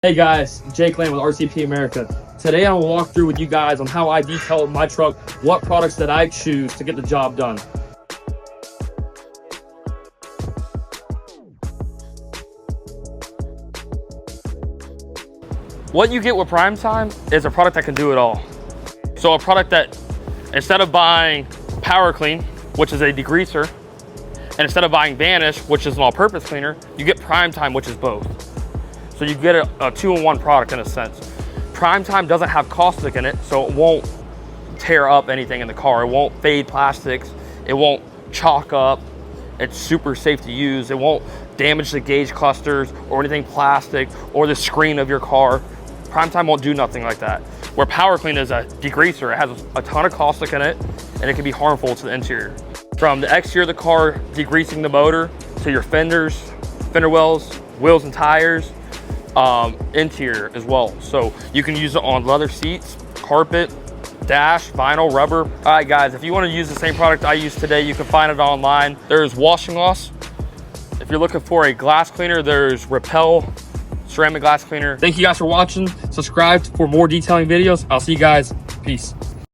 Hey guys, Jake Lane with RCP America. Today I will walk through with you guys on how I detail my truck, what products that I choose to get the job done. What you get with Prime Time is a product that can do it all. So a product that, instead of buying Power Clean, which is a degreaser, and instead of buying Vanish, which is an all-purpose cleaner, you get Prime Time, which is both. So you get a two-in-one product in a sense. Prime Time doesn't have caustic in it, so it won't tear up anything in the car. It won't fade plastics. It won't chalk up. It's super safe to use. It won't damage the gauge clusters or anything plastic or the screen of your car. Prime Time won't do nothing like that. Where Power Clean is a degreaser, it has a ton of caustic in it, and it can be harmful to the interior. From the exterior of the car, degreasing the motor, to your fenders, fender wells, wheels and tires, interior as well. So you can use it on leather seats, carpet, dash, vinyl, rubber. All right guys, if you want to use the same product I use today, you can find it online. There's Washing Loss. If you're looking for a glass cleaner, there's Repel ceramic glass cleaner. Thank you guys for watching. Subscribe for more detailing videos. I'll see you guys. Peace.